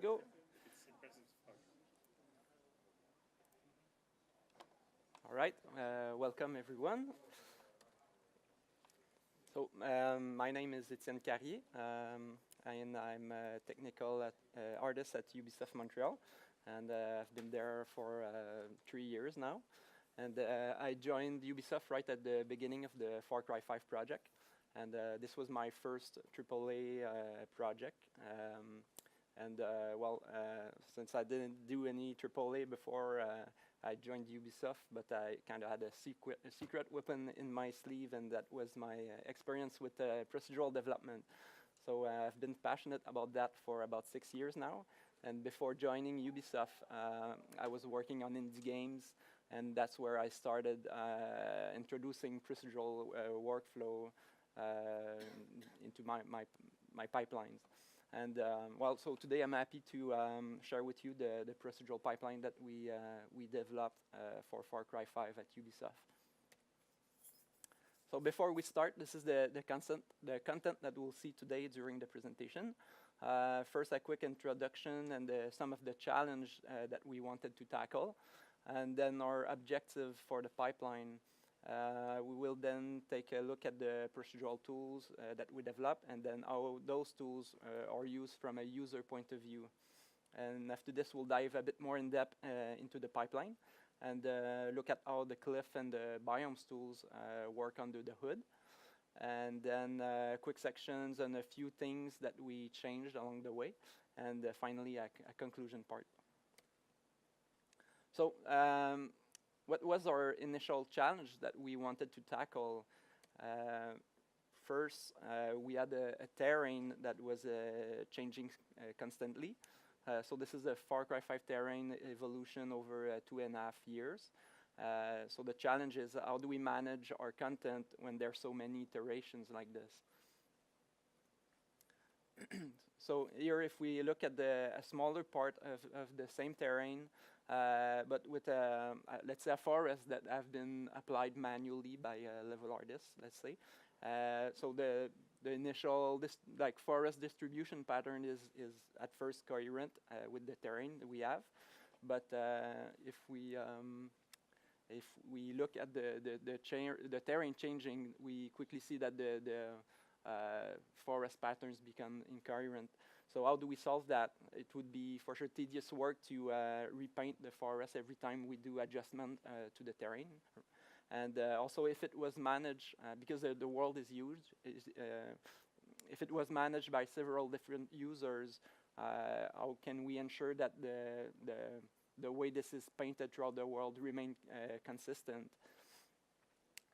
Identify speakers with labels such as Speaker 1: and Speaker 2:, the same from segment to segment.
Speaker 1: go. All right, welcome everyone. So my name is Étienne Carrier, and I'm a technical artist at Ubisoft Montreal, and I've been there for 3 years now. And I joined Ubisoft right at the beginning of the Far Cry 5 project, and this was my first AAA project. Since I didn't do any AAA before, I joined Ubisoft, but I kind of had a secret weapon in my sleeve, and that was my experience with procedural development. So I've been passionate about that for about 6 years now. And before joining Ubisoft, I was working on indie games, and that's where I started introducing procedural workflow into my pipelines. And so today I'm happy to share with you the procedural pipeline that we developed for Far Cry 5 at Ubisoft. So before we start, this is the content that we'll see today during the presentation. First, a quick introduction and some of the challenge that we wanted to tackle, and then our objective for the pipeline. We will then take a look at the procedural tools that we develop, and then how those tools are used from a user point of view. And after this, we'll dive a bit more in depth into the pipeline and look at how the Cliff and the Biomes tools work under the hood. And then quick sections and a few things that we changed along the way. And finally, a conclusion part. So, what was our initial challenge that we wanted to tackle? First, we had a terrain that was changing constantly. So this is a Far Cry 5 terrain evolution over 2.5 years. So the challenge is, how do we manage our content when there are so many iterations like this? So here, if we look at a smaller part of the same terrain, but with let's say a forest that have been applied manually by a level artist, let's say. So the initial forest distribution pattern is at first coherent with the terrain that we have, but if we look at the terrain changing, we quickly see that the forest patterns become incoherent. So how do we solve that? It would be for sure tedious work to repaint the forest every time we do adjustment to the terrain. And also, if it was managed, because the world is huge, if it was managed by several different users, how can we ensure that the way this is painted throughout the world remain consistent?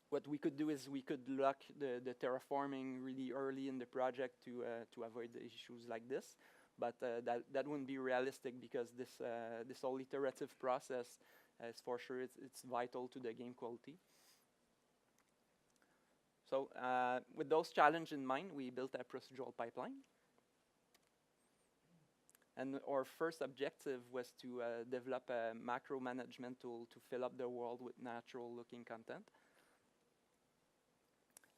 Speaker 1: What we could do is we could lock the terraforming really early in the project to avoid the issues like this, but that wouldn't be realistic, because this whole iterative process is for sure it's vital to the game quality. So with those challenges in mind, we built a procedural pipeline. And our first objective was to develop a macro management tool to fill up the world with natural looking content.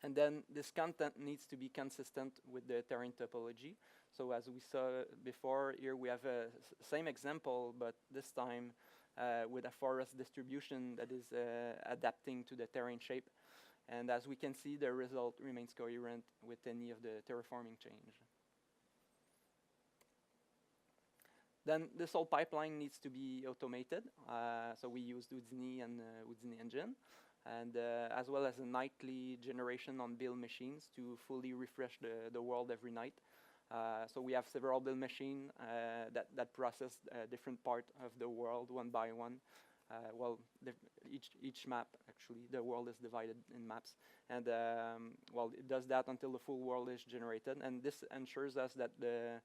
Speaker 1: And then this content needs to be consistent with the terrain topology. So as we saw before, here we have a same example, but this time with a forest distribution that is adapting to the terrain shape. And as we can see, the result remains coherent with any of the terraforming change. Then this whole pipeline needs to be automated. So we used Houdini and Houdini engine, and as well as a nightly generation on build machines to fully refresh the world every night. So we have several build machines that process different parts of the world one by one. Each map, actually, the world is divided in maps, and it does that until the full world is generated, and this ensures us that the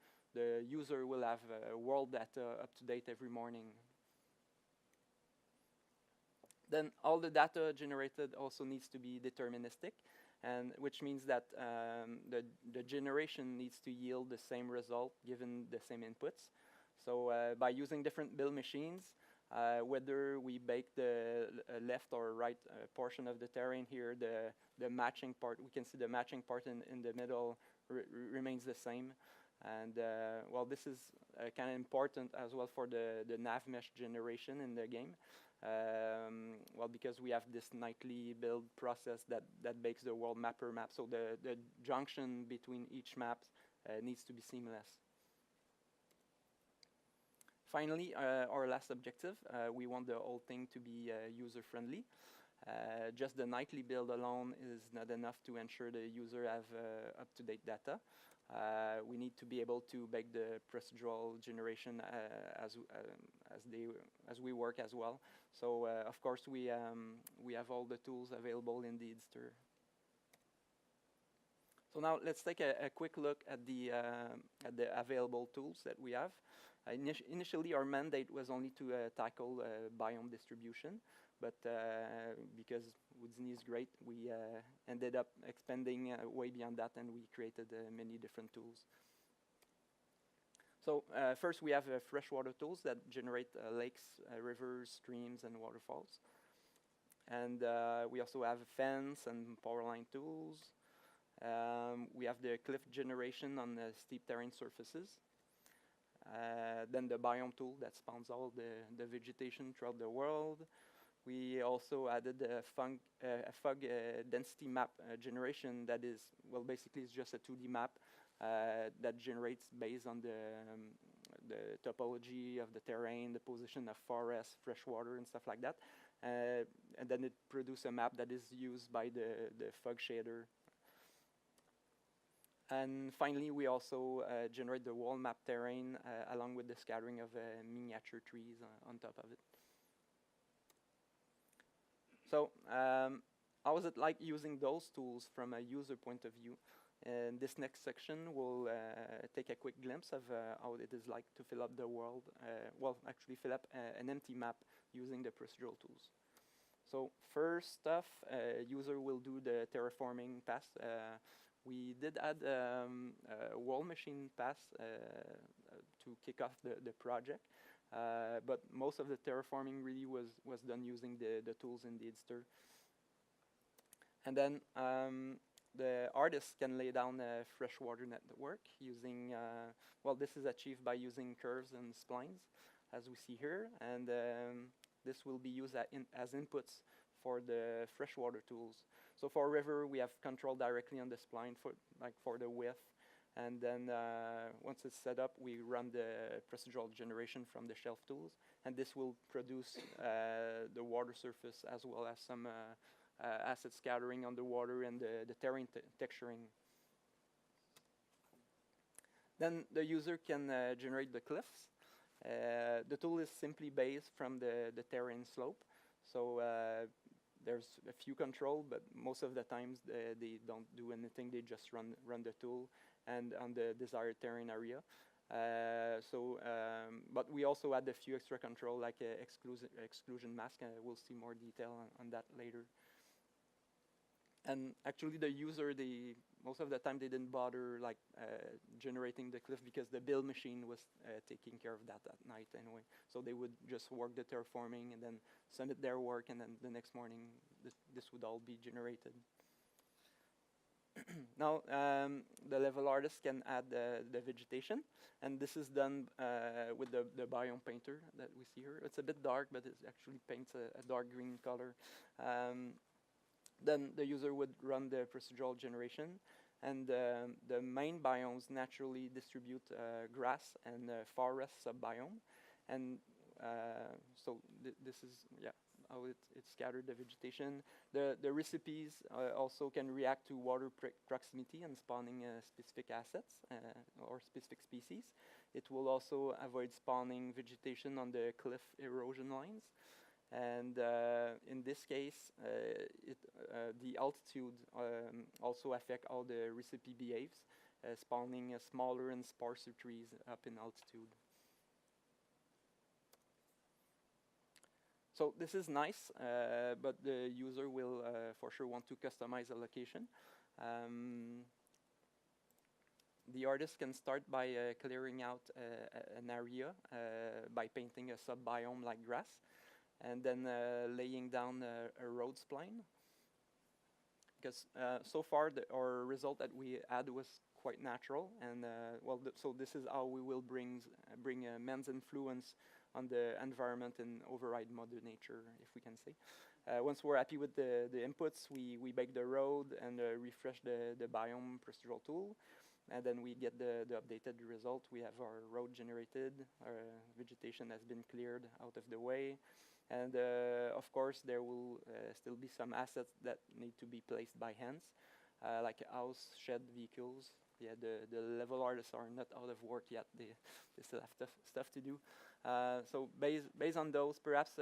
Speaker 1: user will have world data up to date every morning. Then all the data generated also needs to be deterministic, and which means that the generation needs to yield the same result given the same inputs. So by using different build machines, whether we bake the left or right portion of the terrain here, the matching part, we can see the matching part in the middle remains the same. And well, this is kind of important as well for the nav mesh generation in the game. Well, because we have this nightly build process that makes the world map per map. So the junction between each map needs to be seamless. Finally, our last objective, we want the whole thing to be user-friendly. Just the nightly build alone is not enough to ensure the user have up-to-date data. We need to be able to make the procedural generation as we work as well. So of course we have all the tools available in the editor. So now let's take a quick look at the available tools that we have. Initially, our mandate was only to tackle biome distribution, but because Houdini is great, we ended up expanding way beyond that, and we created many different tools. So first, we have freshwater tools that generate lakes, rivers, streams, and waterfalls. And we also have fence and power line tools. We have the cliff generation on the steep terrain surfaces. Then the biome tool that spawns all the vegetation throughout the world. We also added a fog density map generation that is, well, basically it's just a 2D map that generates based on the topology of the terrain, the position of forests, freshwater, and stuff like that. And then it produces a map that is used by the fog shader. And finally, we also generate the wall map terrain along with the scattering of miniature trees on top of it. So how is it like using those tools from a user point of view? In this next section, we'll take a quick glimpse of how it is like to fill up the world. Well, actually fill up an empty map using the procedural tools. So first off, user will do the terraforming pass. We did add a wall machine pass to kick off the project, but most of the terraforming really was done using the tools in the editor. And then the artist can lay down a freshwater network using, well, this is achieved by using curves and splines, as we see here, and this will be used as inputs for the freshwater tools. So for river, we have control directly on the spline for the width, and then once it's set up, we run the procedural generation from the shelf tools, and this will produce the water surface as well as some acid scattering on the water and the terrain texturing. Then the user can generate the cliffs. The tool is simply based from the terrain slope, so there's a few control, but most of the times they don't do anything. They just run the tool and on the desired terrain area. But we also add a few extra control like exclusion mask. We'll see more detail on that later. And actually, the user, most of the time they didn't bother generating the cliff because the build machine was taking care of that at night anyway. So they would just work the terraforming and then submit their work, and then the next morning this would all be generated. Now the level artist can add the vegetation, and this is done with the biome painter that we see here. It's a bit dark, but it actually paints a dark green color. Then the user would run the procedural generation, and the main biomes naturally distribute grass and forest subbiome, and so this is how it's scattered the vegetation. The recipes also can react to water proximity and spawning specific assets or specific species. It will also avoid spawning vegetation on the cliff erosion lines. And in this case, the altitude also affect how the recipe behaves, spawning smaller and sparser trees up in altitude. So this is nice, but the user will for sure want to customize a location. The artist can start by clearing out an area by painting a sub-biome like grass, and then laying down a road spline. Because so far our result that we had was quite natural, and well, so this is how we will bring man's influence on the environment and override Mother Nature, if we can say. Once we're happy with the inputs, we bake the road and refresh the biome procedural tool, and then we get the updated result. We have our road generated, our vegetation has been cleared out of the way, and of course there will still be some assets that need to be placed by hands, like a house, shed, vehicles. Yeah, the level artists are not out of work yet. They still have stuff to do. So based on those, perhaps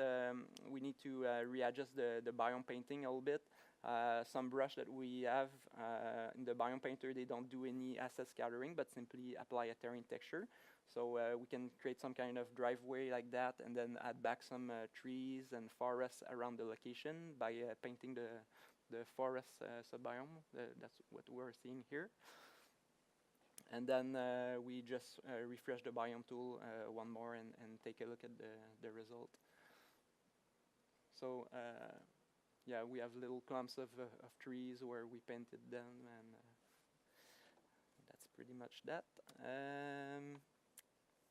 Speaker 1: we need to readjust the biome painting a little bit. Some brush that we have in the biome painter, they don't do any asset scattering, but simply apply a terrain texture. So we can create some kind of driveway like that, and then add back some trees and forests around the location by painting the forest subbiome. That's what we're seeing here. And then we just refresh the biome tool one more and take a look at the result. So yeah, we have little clumps of trees where we painted them, and that's pretty much that.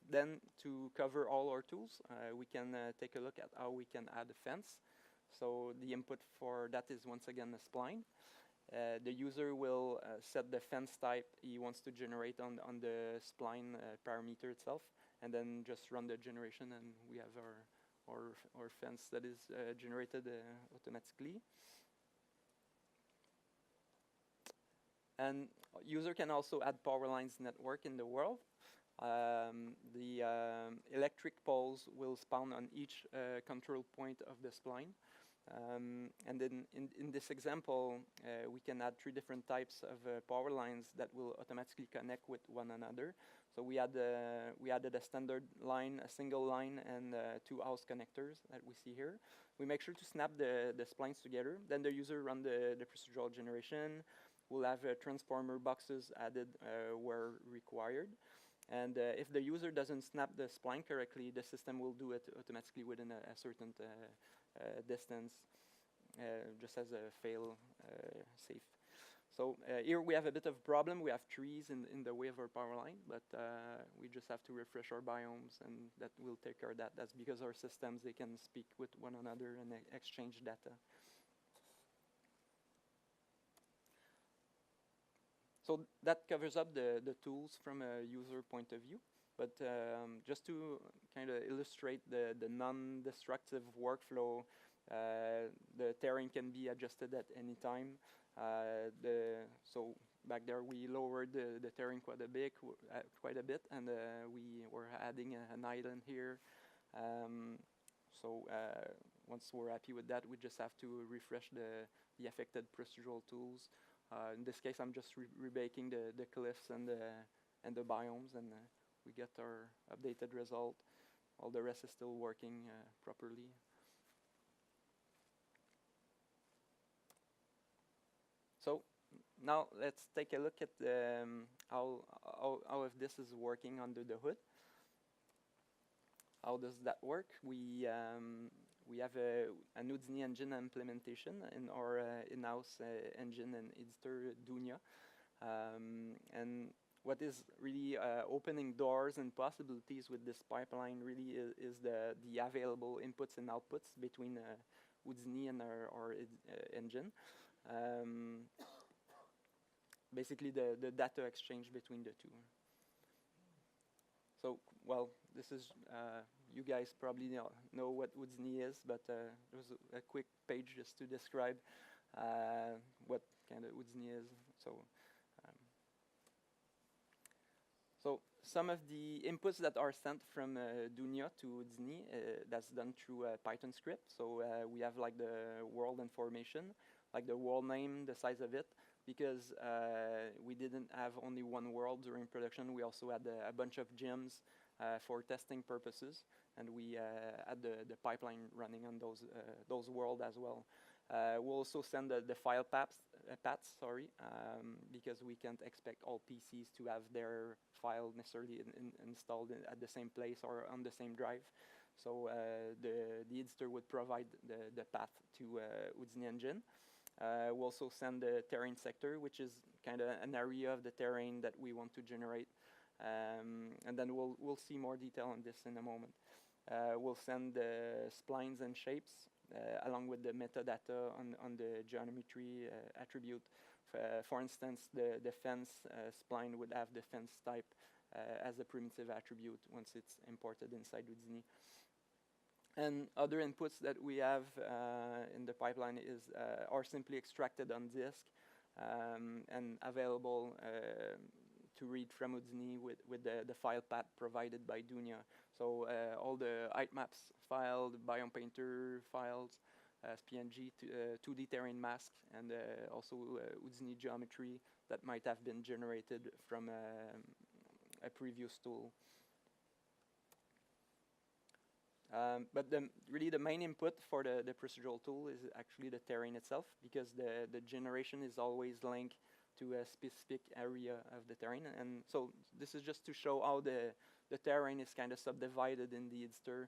Speaker 1: Then to cover all our tools, we can take a look at how we can add a fence. So the input for that is once again a spline. The user will set the fence type he wants to generate on the spline parameter itself, and then just run the generation, and we have our fence that is generated automatically. And user can also add power lines network in the world. The electric poles will spawn on each control point of the spline. And then in this example, we can add 3 different types of power lines that will automatically connect with one another. So we added a standard line, a single line, and 2 house connectors that we see here. We make sure to snap the splines together. Then the user run the procedural generation. We'll have transformer boxes added where required. And if the user doesn't snap the spline correctly, the system will do it automatically within a certain distance, just as a fail safe. So here we have a bit of a problem. We have trees in the way of our power line, but we just have to refresh our biomes, and that will take care of that. That's because our systems, they can speak with one another and exchange data. So that covers up the tools from a user point of view. But just to kind of illustrate the non-destructive workflow, the terrain can be adjusted at any time. So back there we lowered the terrain quite a bit, and we were adding an island here. So once we're happy with that, we just have to refresh the affected procedural tools. In this case, I'm just rebaking the cliffs and the biomes, and we get our updated result. All the rest is still working properly. So now let's take a look at how this is working under the hood. How does that work? We have an Houdini engine implementation in our in-house engine and editor, Dunia. And what is really opening doors and possibilities with this pipeline really is the available inputs and outputs between Houdini and our engine. Basically the data exchange between the two. So, well, this is, you guys probably know what Houdini is, but there's a quick page just to describe what kind of Houdini is. So some of the inputs that are sent from Dunia to Houdini, that's done through a Python script. So we have like the world information, like the world name, the size of it. Because we didn't have only one world during production, we also had a bunch of gems for testing purposes, and we had the pipeline running on those worlds as well. We'll also send the file paths, because we can't expect all PCs to have their file necessarily installed at the same place or on the same drive. So the editor would provide the path to Houdini engine. We'll also send the terrain sector, which is kind of an area of the terrain that we want to generate. And then we'll see more detail on this in a moment. We'll send the splines and shapes along with the metadata on the geometry attribute. For instance, the fence spline would have the fence type as a primitive attribute once it's imported inside Houdini. And other inputs that we have in the pipeline are simply extracted on disk and available to read from Houdini with the file path provided by Dunia. So all the heightmaps file, the biome painter files, PNG, 2D terrain mask, and also Houdini geometry that might have been generated from a previous tool. But really the main input for the procedural tool is actually the terrain itself, because the generation is always linked to a specific area of the terrain. And so this is just to show how the terrain is kind of subdivided in the IDSTR.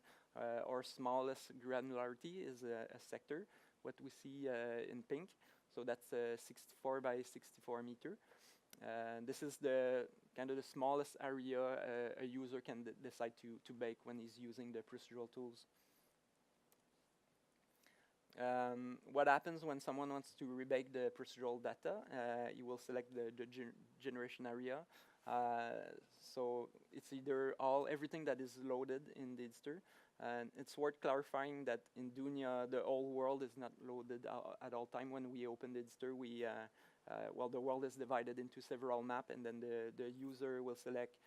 Speaker 1: Our smallest granularity is a sector, what we see in pink. So that's 64 by 64 meter. This is the kind of the smallest area a user can decide to bake when he's using the procedural tools. What happens when someone wants to rebake the procedural data? You will select the generation area. So it's either everything that is loaded in the IDSTR. And it's worth clarifying that in Dunia, the whole world is not loaded at all time. When we open the IDSTR, well, the world is divided into several maps, and then the user will select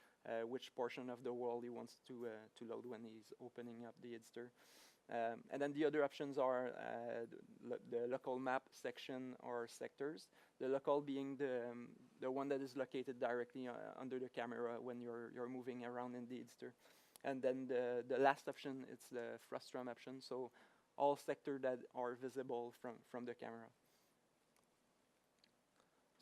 Speaker 1: which portion of the world he wants to load when he's opening up the IDSTR. And then the other options are the local map section or sectors. The local being the one that is located directly under the camera when you're moving around in the IDSTR. And then the last option, it's the frustum option. So all sectors that are visible from the camera.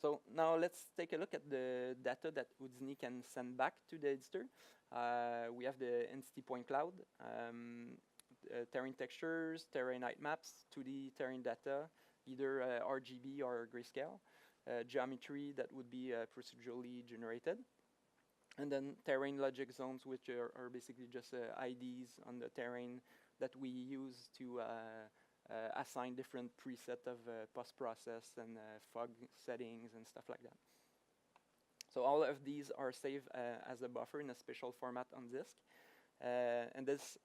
Speaker 1: So now let's take a look at the data that Houdini can send back to the IDSTR. We have the entity point cloud, terrain textures, terrain heightmaps, 2D terrain data, either RGB or grayscale, geometry that would be procedurally generated, and then terrain logic zones, which are basically just IDs on the terrain that we use to assign different preset of post-process and fog settings and stuff like that. So all of these are saved as a buffer in a special format on disk. And this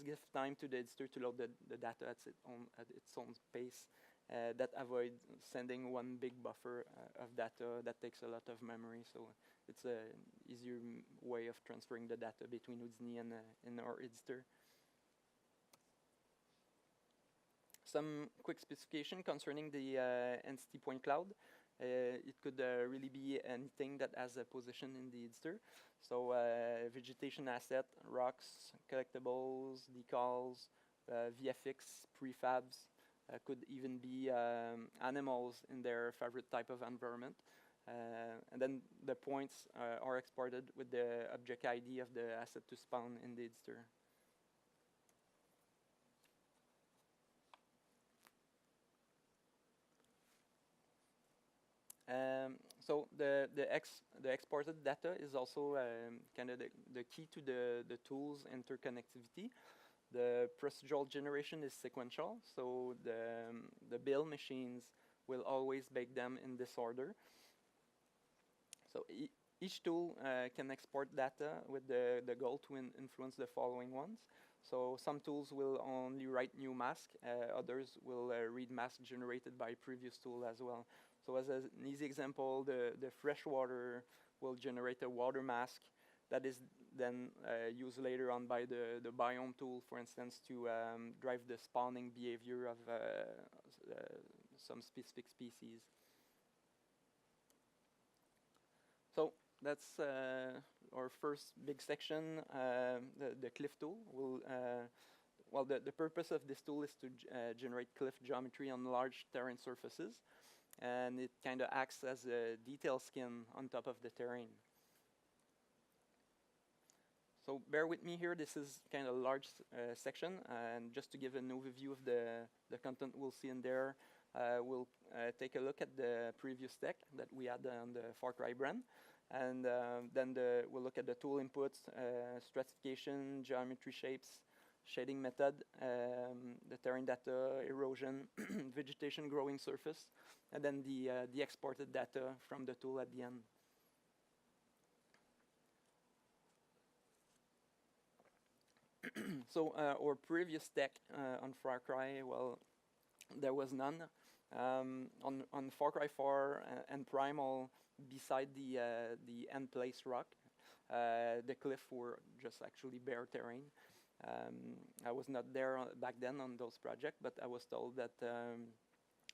Speaker 1: gives time to the IDSTR to load the data at its own pace. That avoids sending one big buffer of data that takes a lot of memory. So it's an easier way of transferring the data between Houdini and our IDSTR. Some quick specification concerning the entity point cloud. It could really be anything that has a position in the IDSTR. So vegetation asset, rocks, collectibles, decals, VFX, prefabs, could even be animals in their favorite type of environment. And then the points are exported with the object ID of the asset to spawn in the IDSTR. So the exported data is also kind of the key to the tool's interconnectivity. The procedural generation is sequential, so the build machines will always bake them in this order. So each tool can export data with the goal to influence the following ones. So some tools will only write new mask, others will read mask generated by previous tool as well. So as an easy example, the freshwater will generate a water mask that is then used later on by the biome tool, for instance, to drive the spawning behavior of some specific species. So that's our first big section, the cliff tool. Well, the purpose of this tool is to generate cliff geometry on large terrain surfaces, and it kind of acts as a detail skin on top of the terrain. So bear with me here, this is kind of a large section, and just to give an overview of the content we'll see in there, we'll take a look at the previous deck that we had on the Far Cry brand. And then we'll look at the tool inputs, stratification, geometry shapes, shading method, the terrain data, erosion, vegetation growing surface, and then the exported data from the tool at the end. So our previous deck on Far Cry, well, there was none. On Far Cry 4 and Primal, beside the end place rock, the cliff were just actually bare terrain. I was not there back then on those projects, but I was told that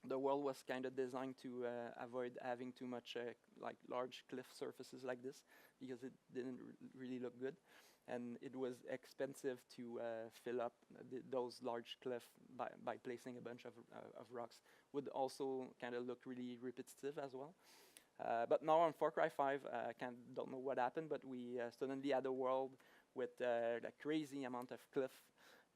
Speaker 1: the world was kind of designed to avoid having too much like large cliff surfaces like this, because it didn't really look good, and it was expensive to fill up those large cliffs by placing a bunch of rocks. Would also kind of look really repetitive as well. But now on Far Cry 5, I don't know what happened, but we suddenly had a world with a crazy amount of cliff,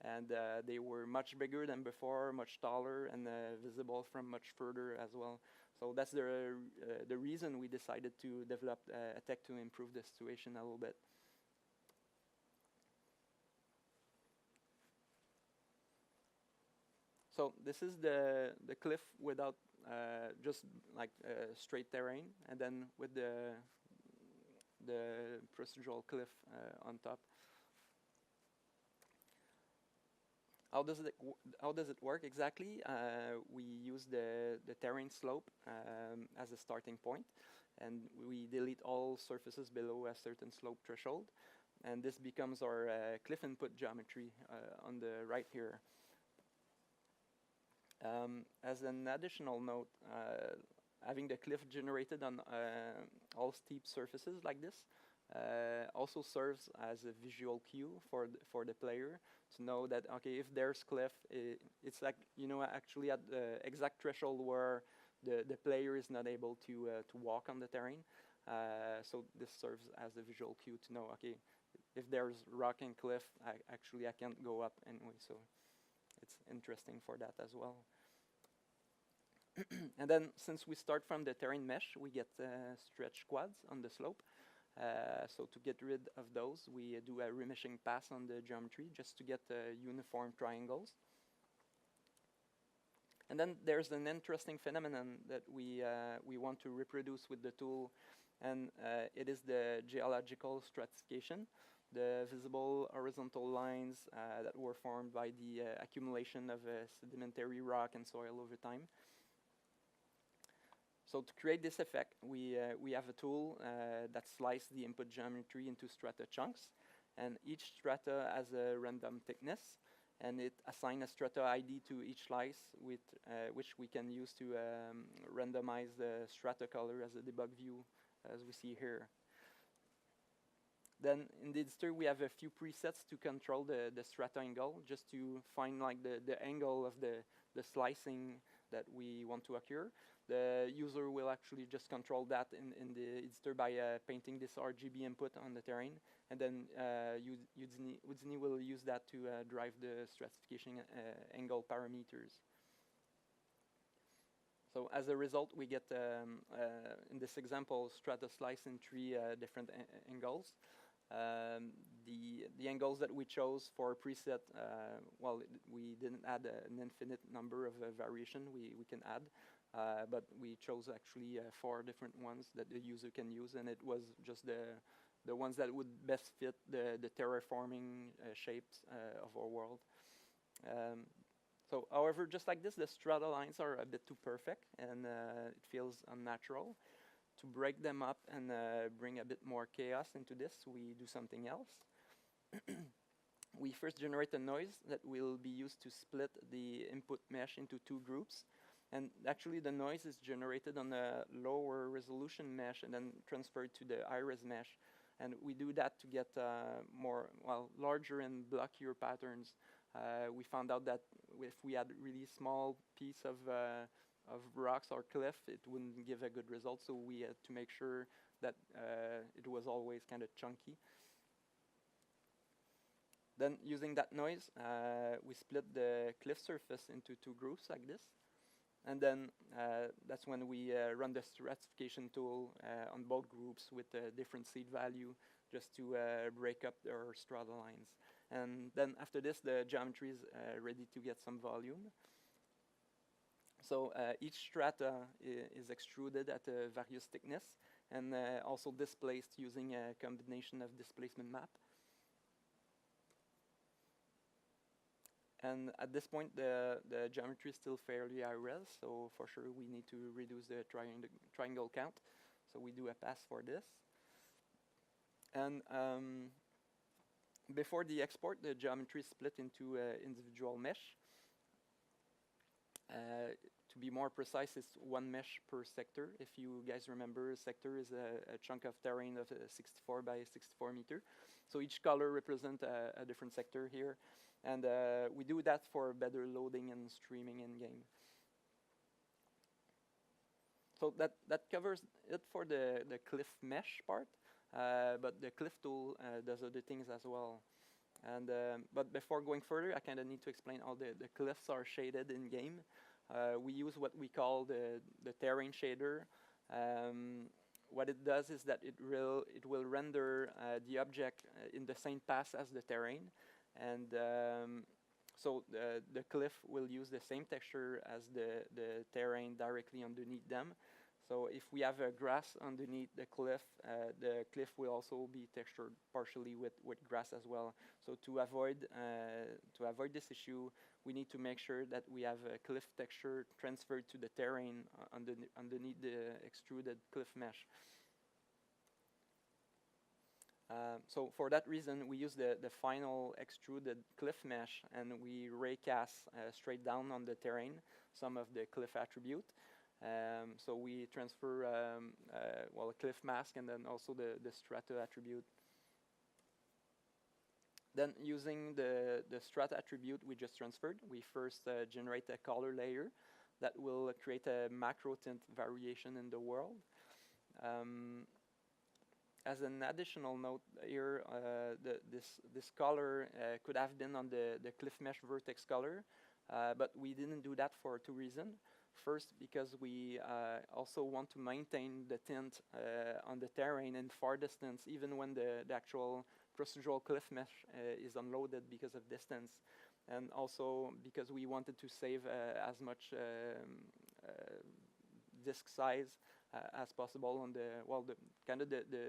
Speaker 1: and they were much bigger than before, much taller, and visible from much further as well. So that's the reason we decided to develop a tech to improve the situation a little bit. So this is the cliff without just like straight terrain, and then with the procedural cliff on top. How does it work exactly? We use the terrain slope as a starting point, and we delete all surfaces below a certain slope threshold, and this becomes our cliff input geometry on the right here. As an additional note, having the cliff generated on all steep surfaces like this also serves as a visual cue for the player to know that, okay, if there's cliff, it's like, you know, actually at the exact threshold where the player is not able to walk on the terrain. So this serves as a visual cue to know, okay, if there's rock and cliff, I can't go up anyway. So it's interesting for that as well. And then, since we start from the terrain mesh, we get stretch quads on the slope. So to get rid of those, we do a remeshing pass on the geometry just to get uniform triangles. And then there's an interesting phenomenon that we want to reproduce with the tool, and it is the geological stratification, the visible horizontal lines that were formed by the accumulation of sedimentary rock and soil over time. So to create this effect, we have a tool that slices the input geometry into strata chunks, and each strata has a random thickness, and it assigns a strata ID to each slice, with which we can use to randomize the strata color as a debug view, as we see here. Then in the editor, we have a few presets to control the strata angle, just to find like the angle of the slicing that we want to occur. The user will actually just control that in the editor by painting this RGB input on the terrain, and then Houdini will use that to drive the stratification angle parameters. So as a result, we get, in this example, strata slice in 3 different angles. The angles that we chose for preset, well, we didn't add an infinite number of variation we can add, but we chose actually 4 different ones that the user can use, and it was just the ones that would best fit the terraforming shapes of our world. So, however, just like this, the strata lines are a bit too perfect, and it feels unnatural. To break them up and bring a bit more chaos into this, we do something else. We first generate a noise that will be used to split the input mesh into 2 groups. And actually, the noise is generated on a lower resolution mesh and then transferred to the high-res mesh. And we do that to get larger and blockier patterns. We found out that if we had really small piece of rocks or cliff, it wouldn't give a good result. So we had to make sure that it was always kind of chunky. Then, using that noise, we split the cliff surface into 2 groups like this. And then that's when we run the stratification tool on both groups with a different seed value, just to break up our strata lines. And then after this, the geometry is ready to get some volume. So each strata is extruded at a various thickness and also displaced using a combination of displacement map. And at this point, the geometry is still fairly high res, so for sure we need to reduce the triangle count. So we do a pass for this. And before the export, the geometry is split into individual mesh. To be more precise, it's one mesh per sector. If you guys remember, a sector is a chunk of terrain of 64 by 64 meter. So each color represents a different sector here. And we do that for better loading and streaming in game. So that covers it for the cliff mesh part. But the cliff tool does other things as well. And but before going further, I kind of need to explain how the cliffs are shaded in game. We use what we call the terrain shader. What it does is that it will render the object in the same path as the terrain, and so the cliff will use the same texture as the terrain directly underneath them. So if we have a grass underneath the cliff will also be textured partially with grass as well. So to avoid this issue, we need to make sure that we have a cliff texture transferred to the terrain underneath the extruded cliff mesh. So for that reason, we use the final extruded cliff mesh, and we raycast straight down on the terrain some of the cliff attribute. So we transfer a cliff mask and then also the strata attribute. Then using the strata attribute we just transferred, we first generate a color layer that will create a macro tint variation in the world. As an additional note here, this color could have been on the cliff mesh vertex color, but we didn't do that for two reasons. First, because we also want to maintain the tint on the terrain in far distance, even when the actual procedural cliff mesh is unloaded because of distance, and also because we wanted to save as much disk size as possible on the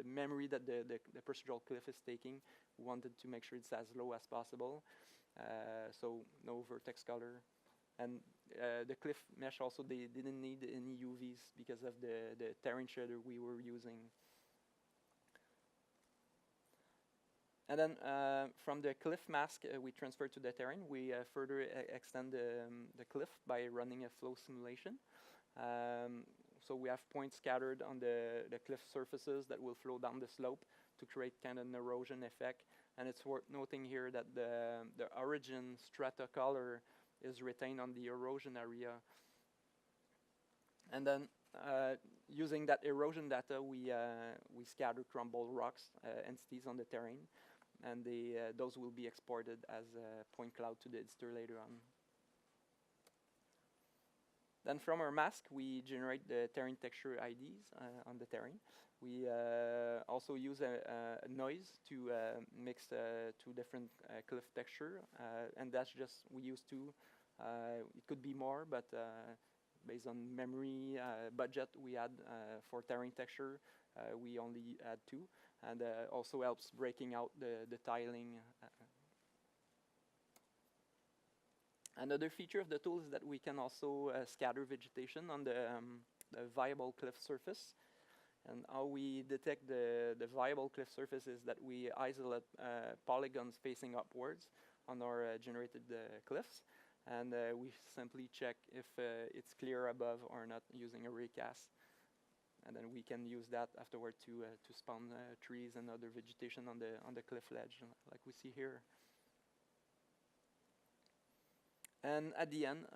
Speaker 1: memory that the procedural cliff is taking. We wanted to make sure it's as low as possible, so no vertex color. And the cliff mesh also, they didn't need any UVs because of the terrain shader we were using. And then from the cliff mask we transfer to the terrain, we further extend the cliff by running a flow simulation. So we have points scattered on the cliff surfaces that will flow down the slope to create kind of an erosion effect. And it's worth noting here that the origin strata color is retained on the erosion area. And then using that erosion data, we scatter crumbled rocks entities on the terrain, and those will be exported as a point cloud to the editor later on. Then from our mask, we generate the terrain texture IDs on the terrain. We also use a noise to mix two different cliff texture, and that's just, we use two. It could be more, but based on memory budget we had for terrain texture, we only add two, and also helps breaking out the tiling. Another feature of the tool is that we can also scatter vegetation on the viable cliff surface. And how we detect the viable cliff surface is that we isolate polygons facing upwards on our generated cliffs, and we simply check if it's clear above or not using a raycast. And then we can use that afterward to spawn trees and other vegetation on the cliff ledge, like we see here. And at the end,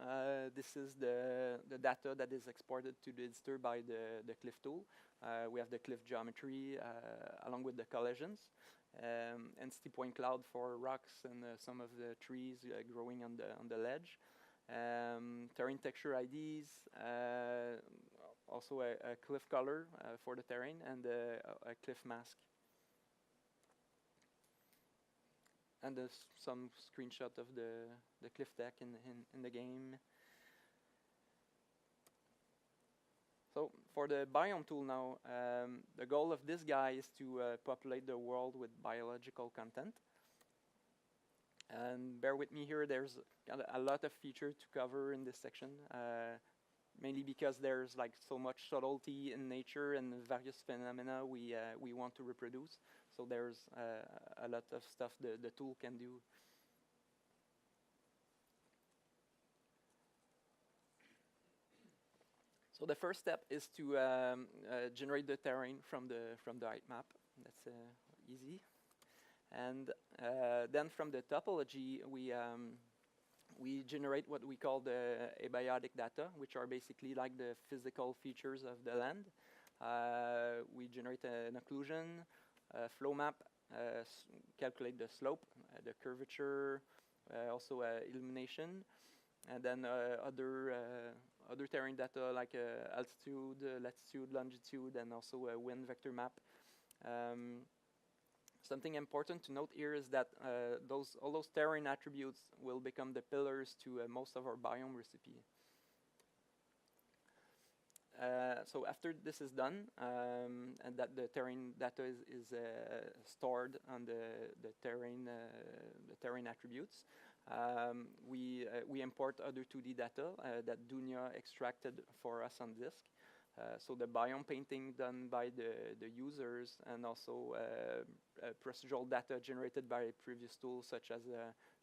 Speaker 1: this is the data that is exported to the editor by the cliff tool. We have the cliff geometry along with the collisions, entity point cloud for rocks and some of the trees growing on the ledge. terrain texture IDs, also a cliff color for the terrain, and a cliff mask. And there's some screenshot of the cliff deck in the game. So for the biome tool now, the goal of this guy is to populate the world with biological content. And bear with me here, there's a lot of features to cover in this section, mainly because there's like so much subtlety in nature and various phenomena we want to reproduce. So there's a lot of stuff the tool can do. So the first step is to generate the terrain from the HIVE map. That's easy. And then from the topology, we generate what we call the abiotic data, which are basically like the physical features of the land. We generate an occlusion, flow map, calculate the slope, the curvature, also illumination, and then other terrain data like altitude, latitude, longitude, and also a wind vector map. Something important to note here is that all those terrain attributes will become the pillars to most of our biome recipe. So after this is done, and that the terrain data is stored on the terrain attributes, we import other 2D data that Dunya extracted for us on disk. So the biome painting done by the users, and also procedural data generated by previous tools such as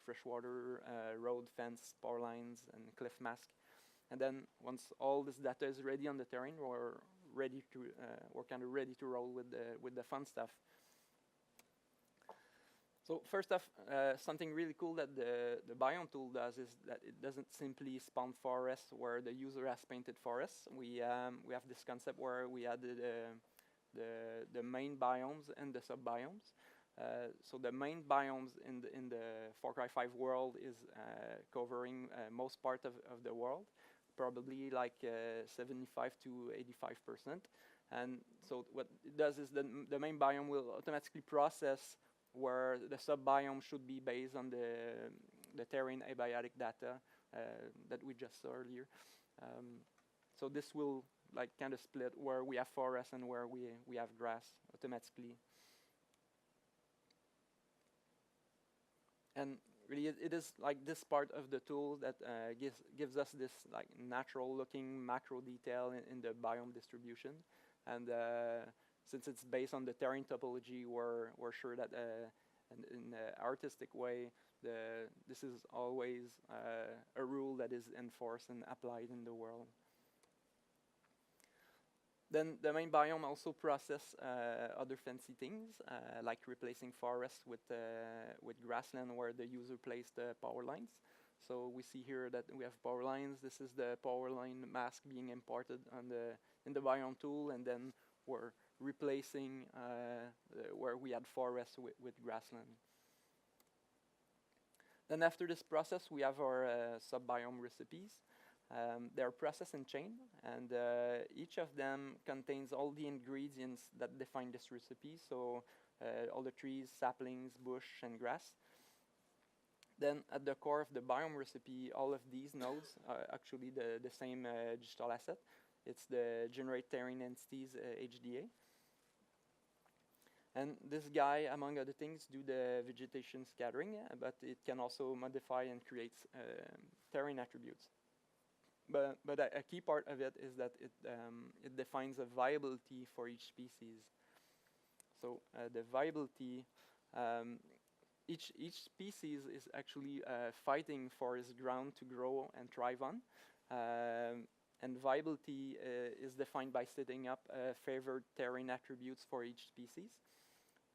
Speaker 1: freshwater, road, fence, power lines, and cliff mask. And then once all this data is ready on the terrain, we're kind of ready to roll with the fun stuff. So first off, something really cool that the biome tool does is that it doesn't simply spawn forests where the user has painted forests. We have this concept where we added the main biomes and the sub-biomes. So the main biomes in the Far Cry 5 world is covering most part of the world, probably like 75 to 85%. And so what it does is the main biome will automatically process where the sub-biome should be based on the terrain abiotic data that we just saw earlier. So this will like kind of split where we have forest and where we have grass automatically. And really it is like this part of the tool that gives us this like natural looking macro detail in the biome distribution. And since it's based on the terrain topology, we're sure that in an artistic way, this is always a rule that is enforced and applied in the world. Then the main biome also process other fancy things, like replacing forests with grassland where the user placed the power lines. So we see here that we have power lines. This is the power line mask being imported in the biome tool, and then we're replacing where we had forests with grassland. Then after this process, we have our sub-biome recipes. They're processed in chain, and each of them contains all the ingredients that define this recipe. So all the trees, saplings, bush, and grass. Then at the core of the biome recipe, all of these nodes are actually the same digital asset. It's the generate terrain entities HDA. And this guy, among other things, do the vegetation scattering, but it can also modify and create terrain attributes. But a key part of it is that it defines a viability for each species. So the viability, each species is actually fighting for its ground to grow and thrive on. And viability is defined by setting up favored terrain attributes for each species.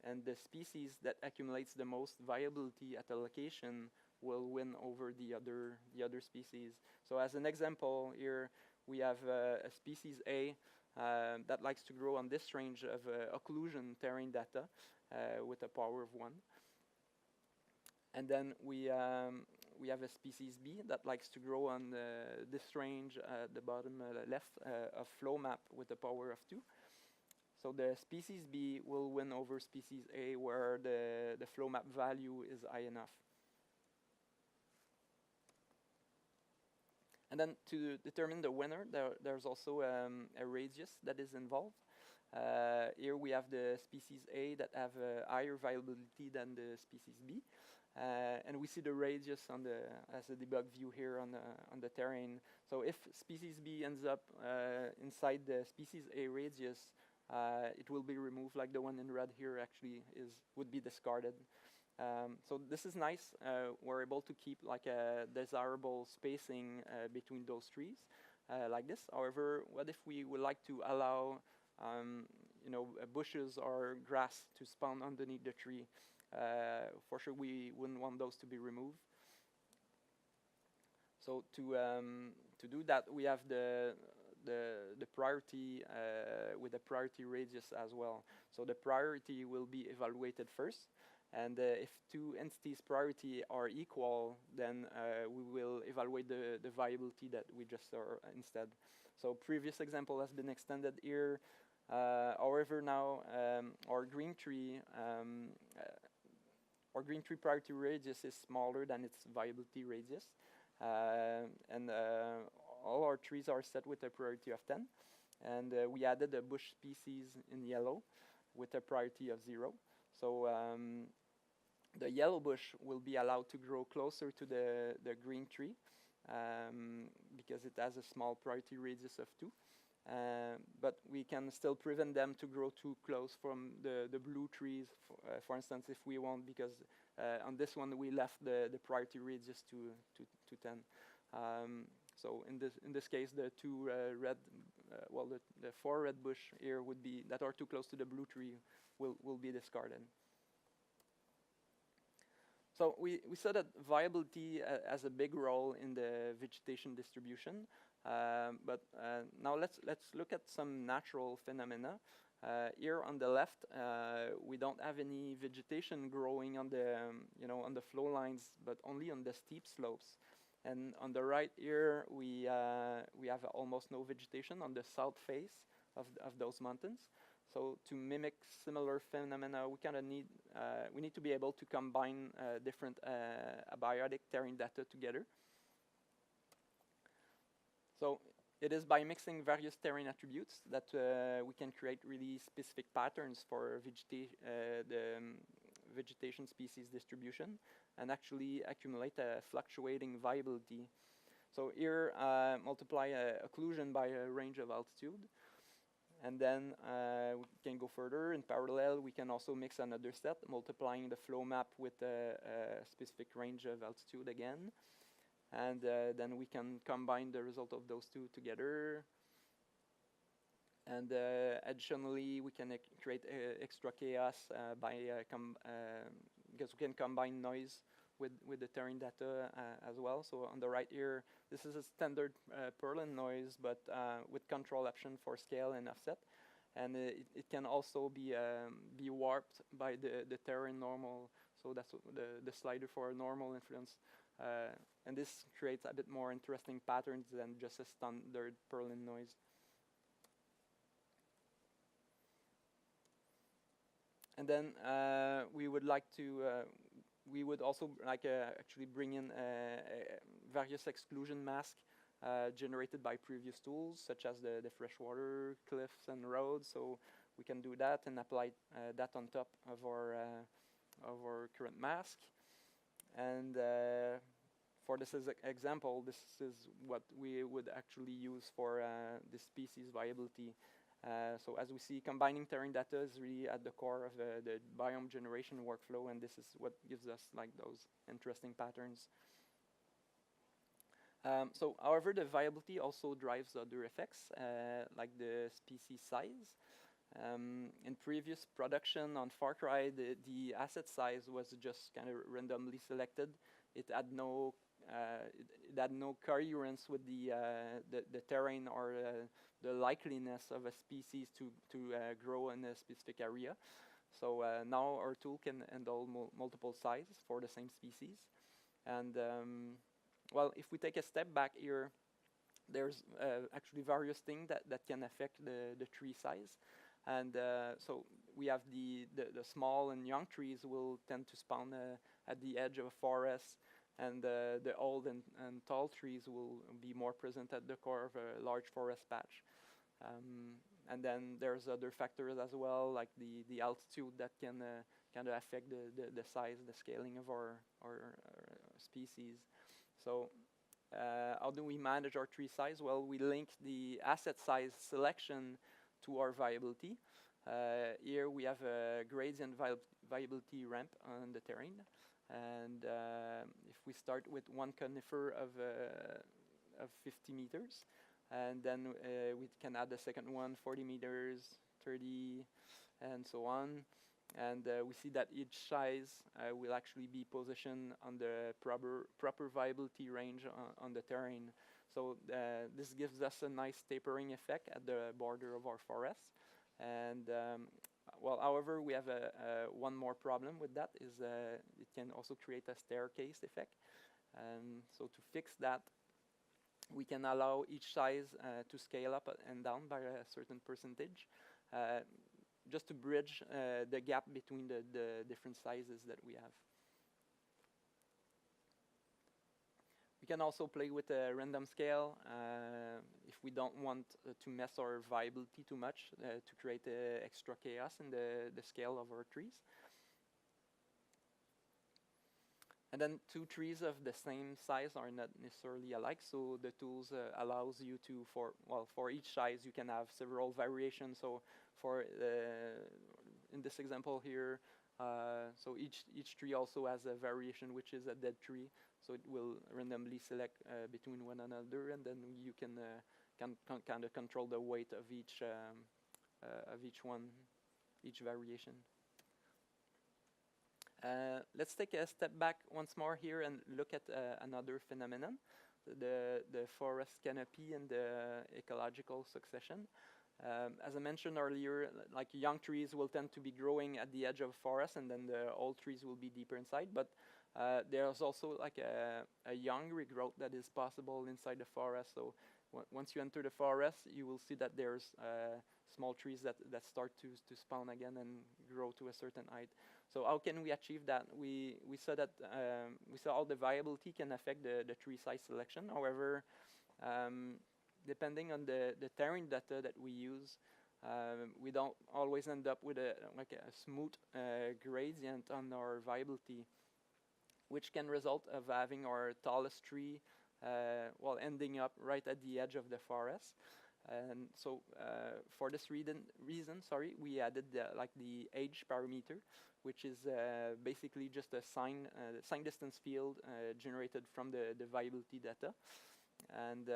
Speaker 1: And the species that accumulates the most viability at a location will win over the other species. So as an example here, we have a species A that likes to grow on this range of occlusion terrain data with a power of 1. And then we we have a species B that likes to grow on this range at the bottom left of flow map with a power of 2. So the species B will win over species A where the flow map value is high enough. And then to determine the winner, there's also a radius that is involved. Here we have the species A that have a higher viability than the species B. And we see the radius on as a debug view here on the terrain. So if species B ends up inside the species A radius, it will be removed, like the one in red here actually would be discarded. So this is nice. We're able to keep like a desirable spacing between those trees like this. However, what if we would like to allow bushes or grass to spawn underneath the tree? For sure, we wouldn't want those to be removed. So to do that, we have the priority with the priority radius as well. So the priority will be evaluated first. And if two entities' priority are equal, then we will evaluate the viability that we just saw instead. So previous example has been extended here. However, now our green tree priority radius is smaller than its viability radius, and all our trees are set with a priority of 10. And we added a bush species in yellow with a priority of 0. So the yellow bush will be allowed to grow closer to the green tree because it has a small priority radius of 2. But we can still prevent them to grow too close from the blue trees, for instance, if we want, because on this one we left the priority radius to 10. So in this case, the two red, the 4 red bush here would be that are too close to the blue tree will be discarded. So we saw that viability has a big role in the vegetation distribution, but now let's look at some natural phenomena. Here on the left, we don't have any vegetation growing on the on the flow lines, but only on the steep slopes. And on the right here, we have almost no vegetation on the south face of those mountains. So to mimic similar phenomena, we kind of need to be able to combine different abiotic terrain data together. So it is by mixing various terrain attributes that we can create really specific patterns for the vegetation species distribution and actually accumulate a fluctuating viability. So here, multiply occlusion by a range of altitude. And then we can go further. In parallel, we can also mix another set, multiplying the flow map with a specific range of altitude again. And then we can combine the result of those two together. And additionally, we can create extra chaos because we can combine noise with the terrain data as well. So on the right here, this is a standard Perlin noise, but with control option for scale and offset. And it can also be warped by the terrain normal. So that's the slider for normal influence. And this creates a bit more interesting patterns than just a standard Perlin noise. And then we would like to we would also like actually bring in various exclusion masks generated by previous tools, such as the freshwater, cliffs, and roads. So we can do that and apply that on top of our current mask. And for this example, this is what we would actually use for this species viability. So as we see, combining terrain data is really at the core of the biome generation workflow, and this is what gives us like those interesting patterns. However, the viability also drives other effects, like the species size. In previous production on Far Cry, the asset size was just kind of randomly selected. It had no coherence with the terrain or the likeliness of a species to grow in a specific area. So now our tool can handle multiple sizes for the same species. And well, if we take a step back here, there's actually various things that can affect the tree size. And so we have the small and young trees will tend to spawn at the edge of a forest, and the old and tall trees will be more present at the core of a large forest patch. And then there's other factors as well, like the altitude that can kind of affect the size, the scaling of our species. So how do we manage our tree size? Well, we link the asset size selection to our viability. Here we have a gradient viability ramp on the terrain. And if we start with one conifer of 50 meters, and then we can add the second one, 40 meters, 30, and so on. And we see that each size will actually be positioned on the proper viability range on the terrain. So this gives us a nice tapering effect at the border of our forest. And well, however, we have one more problem with that, is it can also create a staircase effect. And so to fix that, we can allow each size to scale up and down by a certain percentage, just to bridge the gap between the different sizes that we have. We can also play with a random scale if we don't want to mess our viability too much, to create extra chaos in the scale of our trees. And then two trees of the same size are not necessarily alike, so the tools allows you to, for each size you can have several variations. So for in this example here, so each tree also has a variation which is a dead tree, so it will randomly select between one another, and then you can kind of control the weight of each variation. Let's take a step back once more here and look at another phenomenon, the forest canopy and the ecological succession. As I mentioned earlier, like young trees will tend to be growing at the edge of a forest, and then the old trees will be deeper inside. But there's also like a young regrowth that is possible inside the forest. So once you enter the forest, you will see that there's small trees that start to spawn again and grow to a certain height. So how can we achieve that? We saw that we saw how the viability can affect the tree size selection. However, depending on the terrain data that we use, we don't always end up with a smooth gradient on our viability, which can result of having our tallest tree while ending up right at the edge of the forest. And so for this reason, we added the age parameter, which is basically just a sign distance field generated from the viability data. And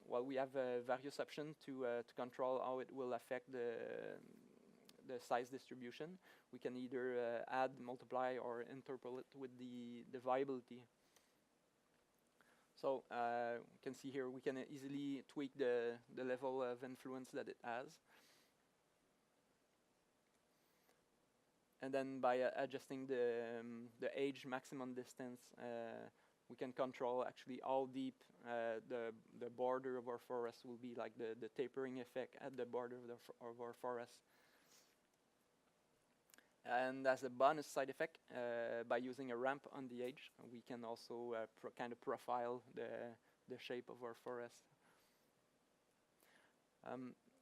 Speaker 1: well, we have various options to control how it will affect the size distribution. We can either add, multiply, or interpolate with the viability. So you can see here we can easily tweak the level of influence that it has. And then by adjusting the age maximum distance, we can control actually how deep the border of our forest will be, like the tapering effect at the border of our forest. And as a bonus side effect, by using a ramp on the edge, we can also kind of profile the shape of our forest.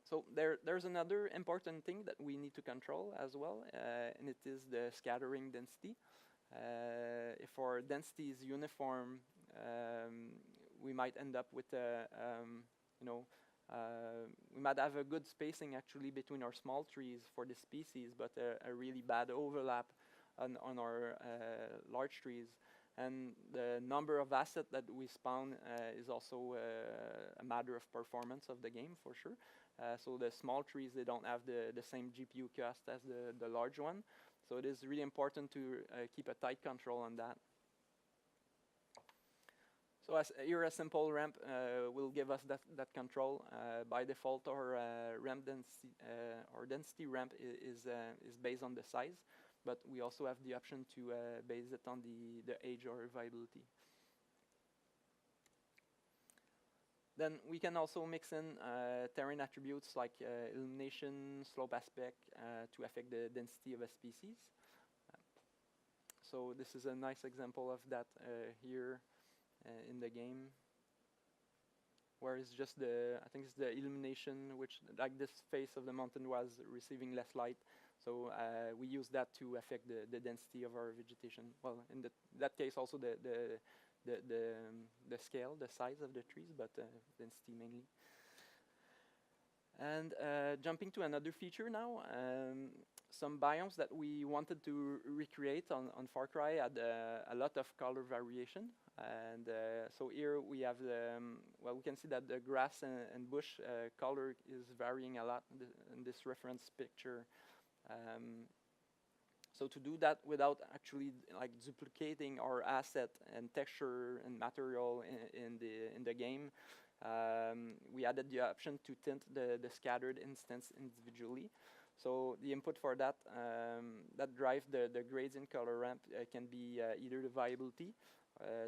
Speaker 1: So there's another important thing that we need to control as well, and it is the scattering density. If our density is uniform, we might end up with we might have a good spacing actually between our small trees for the species, but a really bad overlap on our large trees. And the number of assets that we spawn is also a matter of performance of the game, for sure. So the small trees, they don't have the same GPU cost as the large one. So it is really important to keep a tight control on that. So here a simple ramp will give us that control. By default, our ramp density, our density ramp is based on the size. but we also have the option to base it on the age or viability. Then we can also mix in terrain attributes like illumination, slope aspect to affect the density of a species. So this is a nice example of that here in the game, where it's just I think it's the illumination, which like this face of the mountain was receiving less light. So we use that to affect the density of our vegetation. Well, in that case also the scale, the size of the trees, but density mainly. And jumping to another feature now, some biomes that we wanted to recreate on Far Cry had a lot of color variation. And so here we have well, we can see that the grass and bush color is varying a lot in this reference picture. So to do that without actually like duplicating our asset and texture and material in the game, we added the option to tint the scattered instance individually. So the input for that that drives the grades in color ramp can be either the viability,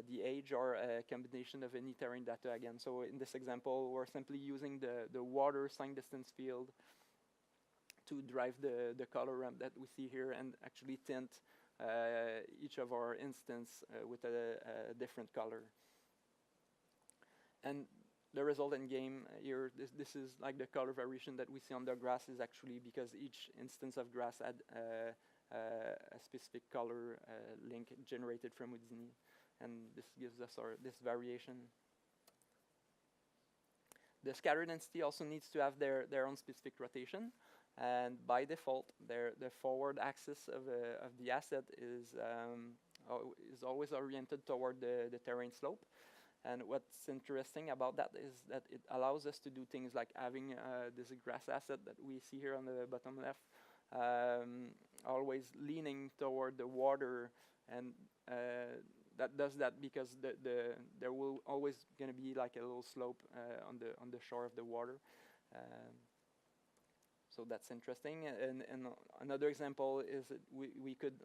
Speaker 1: the age, or a combination of any terrain data again. So in this example, we're simply using the water sign distance field to drive the color ramp that we see here and actually tint each of our instance with a different color. And the result in game here, this is like the color variation that we see on the grass is actually because each instance of grass had a specific color link generated from Houdini, and this gives us this variation. The scatter density also needs to have their own specific rotation, and by default, the forward axis of the asset is always oriented toward the terrain slope. And what's interesting about that is that it allows us to do things like having this grass asset that we see here on the bottom left, always leaning toward the water, and that does that because there will always going to be like a little slope on the shore of the water. So that's interesting. And another example is that we could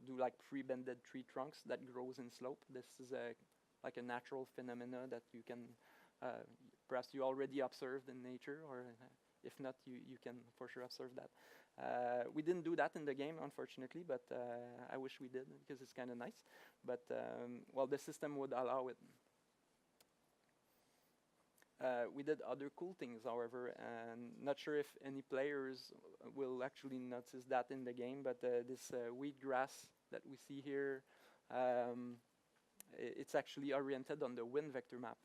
Speaker 1: do like pre-bended tree trunks that grows in slope. This is like a natural phenomena that you can perhaps you already observed in nature, or if not, you can for sure observe that. We didn't do that in the game, unfortunately, but I wish we did because it's kind of nice. But well, the system would allow it. We did other cool things, however, and not sure if any players will actually notice that in the game, but this wheat grass that we see here, it's actually oriented on the wind vector map.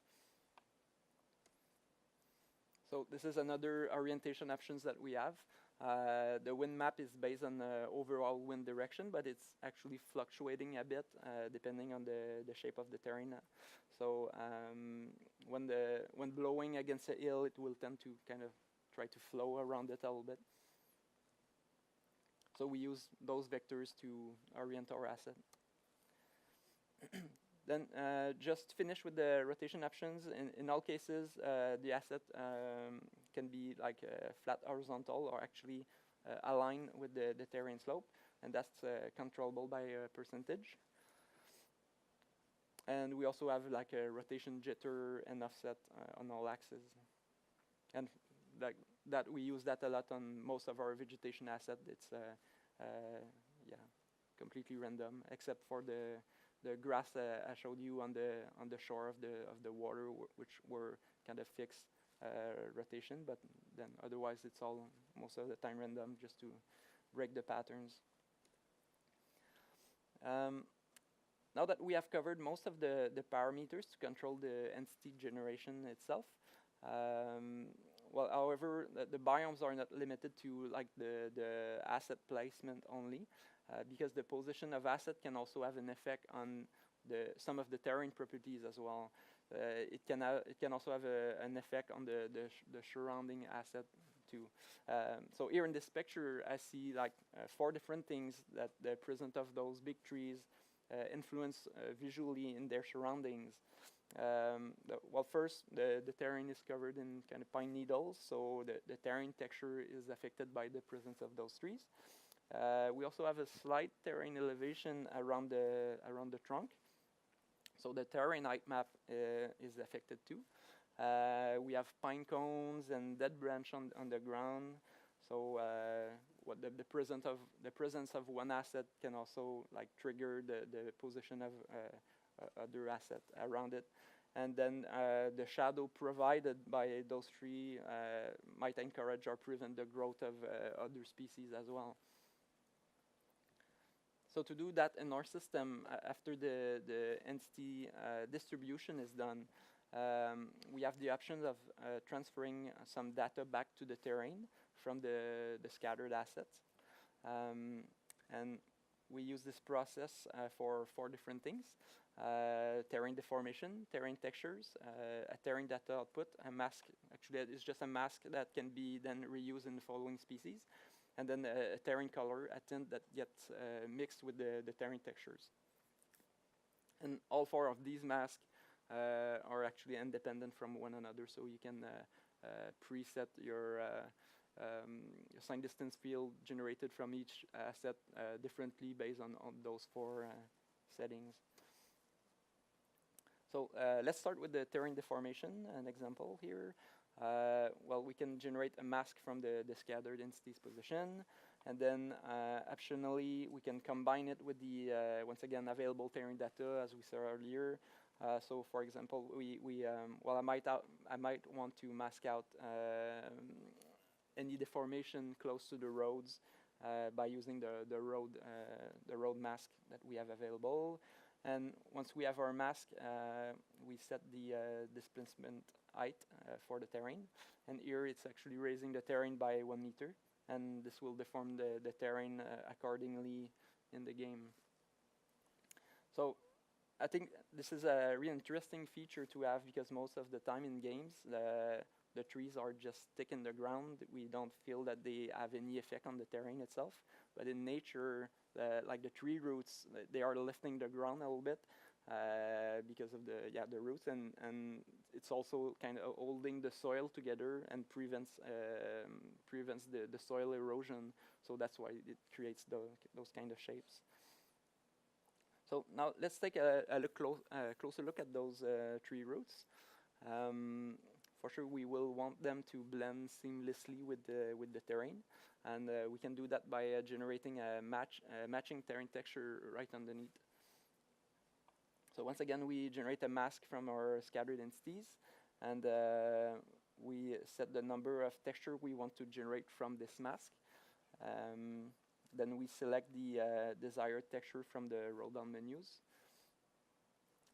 Speaker 1: So this is another orientation options that we have. The wind map is based on the overall wind direction, but it's actually fluctuating a bit depending on the shape of the terrain. So when blowing against a hill, it will tend to kind of try to flow around it a little bit. So we use those vectors to orient our asset. Then just finish with the rotation options. In all cases, the asset can be like flat horizontal or actually aligned with the terrain slope, and that's controllable by a percentage. And we also have like a rotation jitter and offset on all axes. And like that, we use that a lot on most of our vegetation asset. It's yeah, completely random, except for the grass I showed you on the shore of the water, which were kind of fixed rotation. But then otherwise, it's all most of the time random, just to break the patterns. Now that we have covered most of the parameters to control the entity generation itself, well, however, the biomes are not limited to like the asset placement only, because the position of asset can also have an effect on some of the terrain properties as well. It can also have an effect on the surrounding asset too. So here in this picture, I see like 4 different things that the presence of those big trees influence visually in their surroundings. Well, first, the terrain is covered in kind of pine needles, so the terrain texture is affected by the presence of those trees. We also have a slight terrain elevation around the trunk. So the terrain height map is affected too. We have pine cones and dead branch on the ground. So what the presence of one asset can also like trigger the position of other asset around it. And then the shadow provided by those trees might encourage or prevent the growth of other species as well. So to do that in our system, after the entity distribution is done, we have the option of transferring some data back to the terrain from the scattered assets. And we use this process for 4 different things. Terrain deformation, terrain textures, a terrain data output, a mask. Actually, it's just a mask that can be then reused in the following species. And then a terrain color, a tint that gets mixed with the terrain textures. And all 4 of these masks are actually independent from one another, so you can preset your sign distance field generated from each asset differently based on those 4 settings. So let's start with the terrain deformation, an example here. Well, we can generate a mask from the scattered entities position, and then optionally we can combine it with the once again available terrain data as we saw earlier. So, for example, well, I might want to mask out any deformation close to the roads by using the road mask that we have available. And once we have our mask, we set the displacement height for the terrain. And here it's actually raising the terrain by 1 meter. And this will deform the terrain accordingly in the game. So I think this is a really interesting feature to have, because most of the time in games, the trees are just stick in the ground. We don't feel that they have any effect on the terrain itself. But in nature, like the tree roots, they are lifting the ground a little bit because of the roots, and it's also kind of holding the soil together and prevents the soil erosion. So that's why it creates those kind of shapes. So now let's take a closer look at those tree roots. For sure, we will want them to blend seamlessly with the terrain, and we can do that by generating a matching terrain texture right underneath. So once again, we generate a mask from our scattered entities, and we set the number of texture we want to generate from this mask. Then we select the desired texture from the roll-down menus.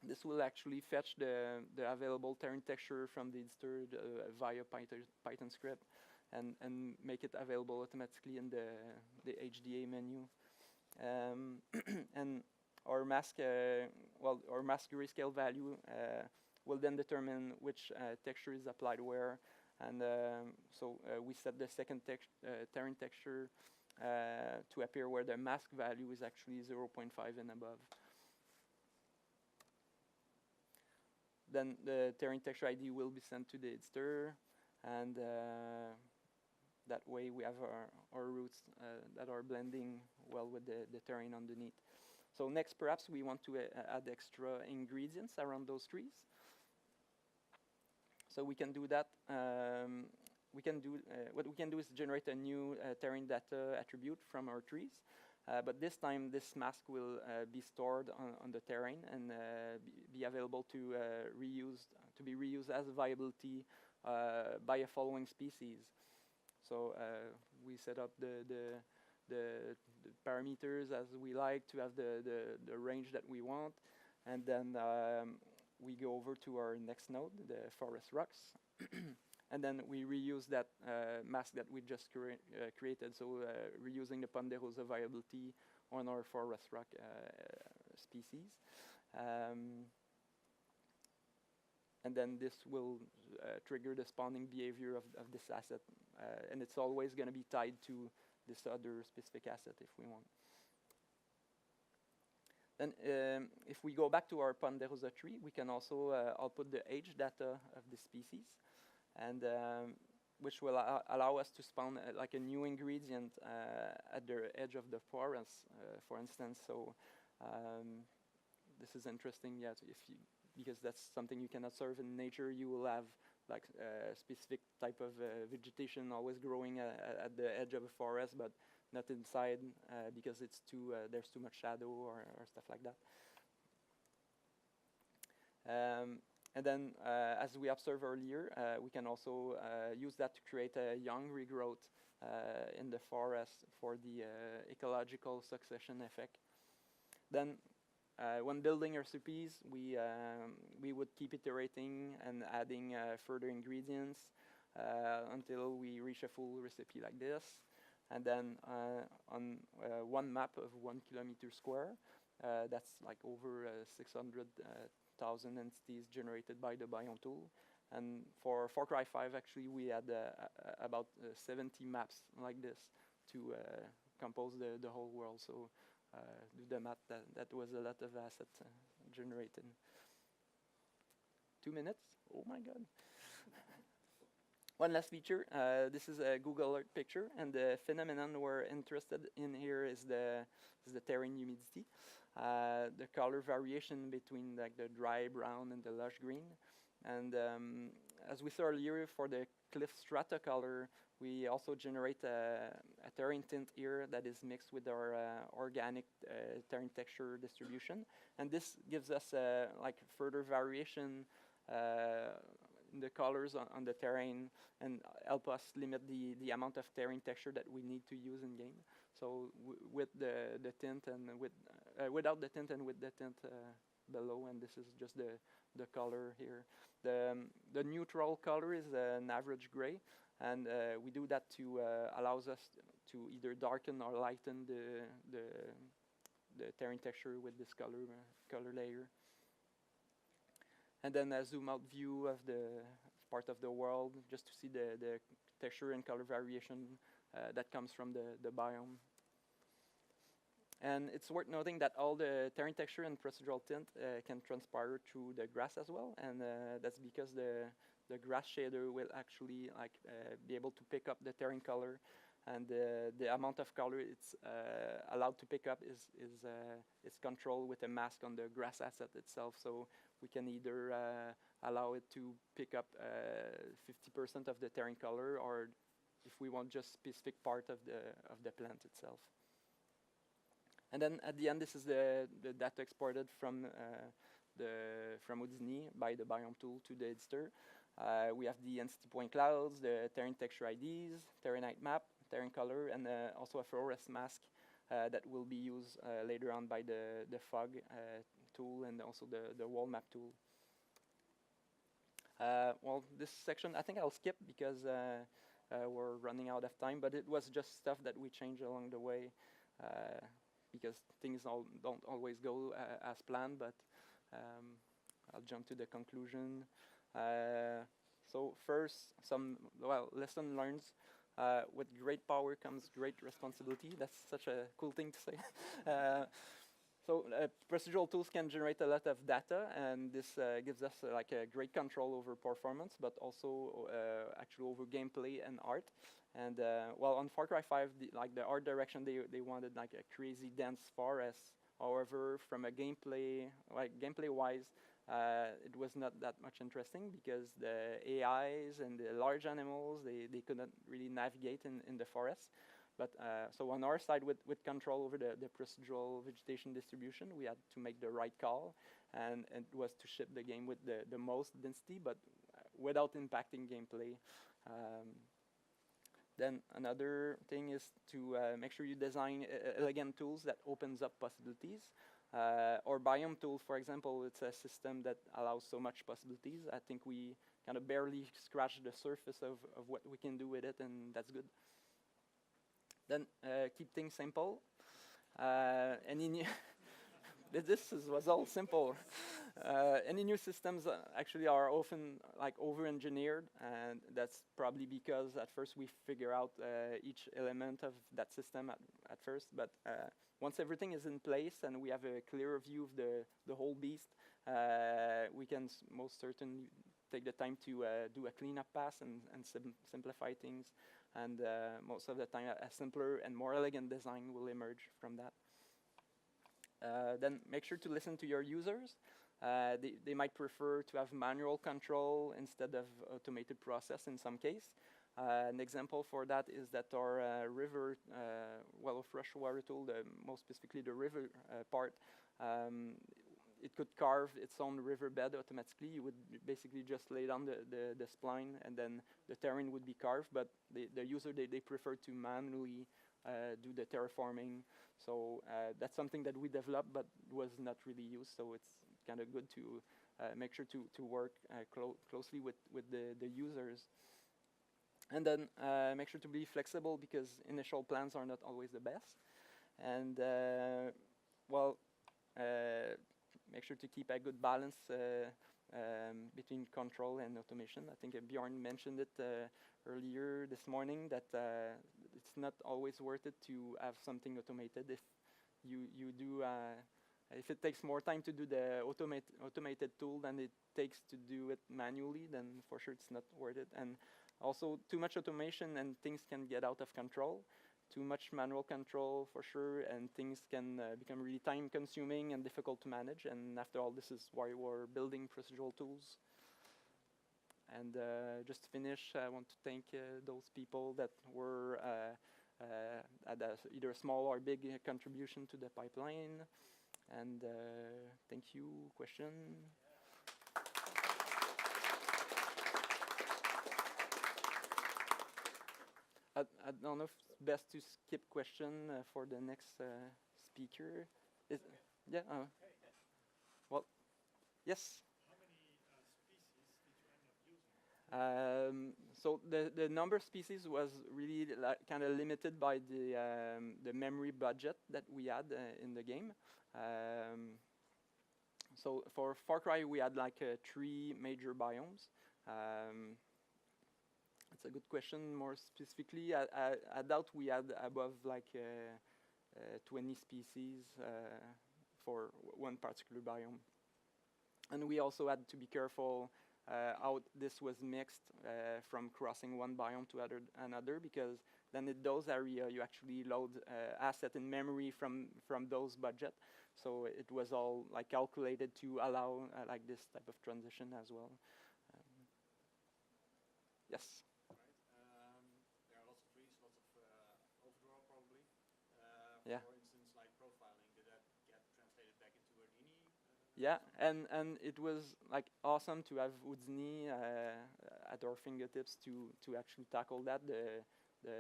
Speaker 1: This will actually fetch the available terrain texture from the editor via Python script and make it available automatically in the HDA menu. And our mask, our mask grayscale value will then determine which texture is applied where. And so we set the second terrain texture to appear where the mask value is actually 0.5 and above. Then the terrain texture ID will be sent to the editor, and that way we have our roots that are blending well with the terrain underneath. So next, perhaps we want to add extra ingredients around those trees. So we can do that. What we can do is generate a new terrain data attribute from our trees. But this time, this mask will be stored on the terrain and be available to be reused as a viability by a following species. So we set up the parameters as we like to have the range that we want, and then we go over to our next node, the forest rocks. And then we reuse that mask that we just created, so reusing the Ponderosa viability on our forest rock species. And then this will trigger the spawning behavior of this asset, and it's always going to be tied to this other specific asset if we want. Then if we go back to our Ponderosa tree, we can also output the age data of the species. And which will allow us to spawn like a new ingredient at the edge of the forest, for instance. So this is interesting, yeah, because that's something you can observe in nature. You will have like a specific type of vegetation always growing at the edge of a forest, but not inside because it's there's too much shadow or stuff like that. And then, as we observed earlier, we can also use that to create a young regrowth in the forest for the ecological succession effect. Then, when building recipes, we would keep iterating and adding further ingredients until we reach a full recipe like this. And then on one map of 1 kilometer square, that's like over 600,000 entities generated by the Biome tool. And for Far Cry 5, actually, we had about 70 maps like this to compose the whole world. So do the math, that was a lot of assets generated. 2 minutes? Oh my God. One last feature, this is a Google Earth picture, and the phenomenon we're interested in here is the terrain humidity. The color variation between like the dry brown and the lush green. And as we saw earlier, for the cliff strata color, we also generate a terrain tint here that is mixed with our organic terrain texture distribution. And this gives us like further variation in the colors on the terrain and help us limit the amount of terrain texture that we need to use in game. So with the tint and without the tint and with the tint below, and this is just the color here. The neutral color is an average gray, and we do that to allows us to either darken or lighten the terrain texture with this color layer. And then a zoom out view of the part of the world, just to see the texture and color variation that comes from the biome. And it's worth noting that all the terrain texture and procedural tint can transpire through the grass as well, and that's because the grass shader will actually be able to pick up the terrain color, and the amount of color it's allowed to pick up is controlled with a mask on the grass asset itself. So we can either allow it to pick up 50% of the terrain color, or if we want just specific part of the plant itself. And then at the end, this is the data exported from Houdini by the Biome tool to the editor. We have the entity point clouds, the terrain texture IDs, terrain height map, terrain color, and also a forest mask that will be used later on by the fog tool and also the wall map tool. Well, this section I think I'll skip because we're running out of time, but it was just stuff that we changed along the way. Because things don't always go as planned, but I'll jump to the conclusion. So first, lesson learned. With great power comes great responsibility. That's such a cool thing to say. So procedural tools can generate a lot of data, and this gives us like a great control over performance, but also actually over gameplay and art. And well, on Far Cry 5, the art direction, they wanted like a crazy dense forest. However, from a gameplay-wise, it was not that much interesting because the AIs and the large animals, they couldn't really navigate in the forest. But so on our side, with control over the procedural vegetation distribution, we had to make the right call, and it was to ship the game with the most density, but without impacting gameplay. Then another thing is to make sure you design elegant tools that opens up possibilities. Or Biome tool, for example, it's a system that allows so much possibilities. I think we kind of barely scratched the surface of what we can do with it, and that's good. Then keep things simple. This was all simple. Any new systems actually are often like over-engineered, and that's probably because at first we figure out each element of that system at first, but once everything is in place and we have a clearer view of the whole beast, we can most certainly take the time to do a cleanup pass and simplify things. And most of the time, a simpler and more elegant design will emerge from that. Then make sure to listen to your users. They might prefer to have manual control instead of automated process in some case. An example for that is that our river, freshwater tool, most specifically the river part, it could carve its own riverbed automatically. You would basically just lay down the spline and then the terrain would be carved, but the user, they prefer to manually do the terraforming. So that's something that we developed but was not really used, so it's kind of good to make sure to work closely with the users. And then make sure to be flexible because initial plans are not always the best. And make sure to keep a good balance between control and automation. I think Bjorn mentioned it earlier this morning that it's not always worth it to have something automated. If you do, if it takes more time to do the automated tool than it takes to do it manually, then for sure it's not worth it. And also, too much automation and things can get out of control. Too much manual control for sure, and things can become really time-consuming and difficult to manage. And after all, this is why we're building procedural tools. And just to finish, I want to thank those people that were had either a small or big contribution to the pipeline. And thank you. Question? I don't know if it's best to skip question for the next speaker. Yeah. Well, yes.
Speaker 2: How many species did you end up using?
Speaker 1: So the number of species was really kind of limited by the memory budget that we had in the game. So for Far Cry, we had like 3 major biomes. It's a good question. More specifically, I doubt we had above like 20 species for one particular biome. And we also had to be careful how this was mixed from crossing one biome to another, because then in those areas you actually load asset in memory from those budget. So it was all like calculated to allow like this type of transition as well. Yes.
Speaker 2: There are lots of trees, lots of overdraw probably.
Speaker 1: Yeah.
Speaker 2: For instance, like profiling, did that get translated back into Houdini?
Speaker 1: Yeah, and it was like awesome to have Houdini at our fingertips to actually tackle that. The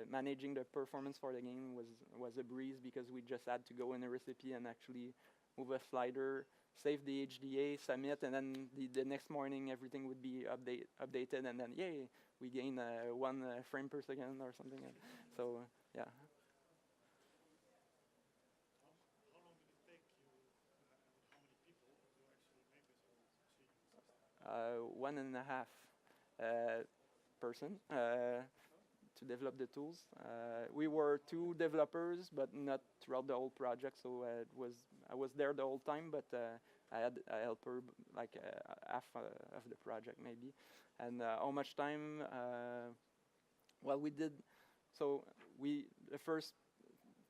Speaker 1: managing the performance for the game was a breeze, because we just had to go in a recipe and actually move a slider, save the HDA, submit, and then the next morning everything would be updated, and then yay, we gain 1 frame per second or something. So yeah.
Speaker 2: How long did it take you, and how many people to actually make this whole sequence?
Speaker 1: 1.5 person to develop the tools. We were 2 developers, but not throughout the whole project. So I was there the whole time, but I had a helper like half of the project maybe. And how much time? Well, we did. So the first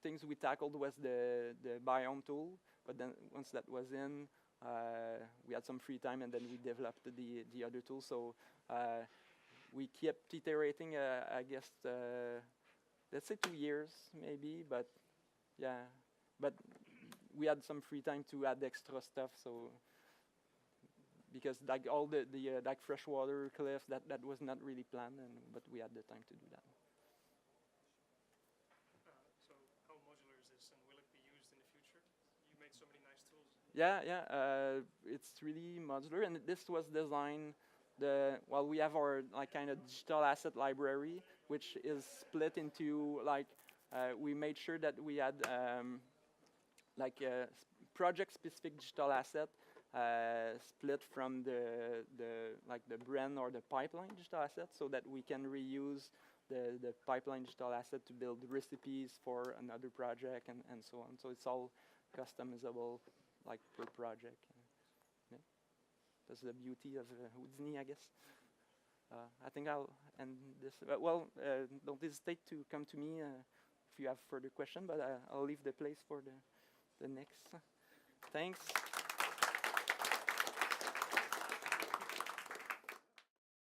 Speaker 1: things we tackled was the biome tool, but then once that was in, we had some free time, and then we developed the other tools. So we kept iterating, I guess, let's say 2 years maybe, but yeah. But we had some free time to add extra stuff, so because like all the like freshwater cliffs, that was not really planned, but we had the time to do that.
Speaker 2: So how modular is this, and will it be used in the future? You made so many nice tools.
Speaker 1: Yeah. It's really modular, and this was designed. We have our like kind of digital asset library, which is split into like we made sure that we had like project-specific digital asset split from the brand or the pipeline digital asset, so that we can reuse the pipeline digital asset to build recipes for another project and so on. So it's all customizable like per project. Yeah. That's the beauty of Houdini, I guess. I think I'll end this. Don't hesitate to come to me if you have further questions, but I'll leave the place for the next. Thanks.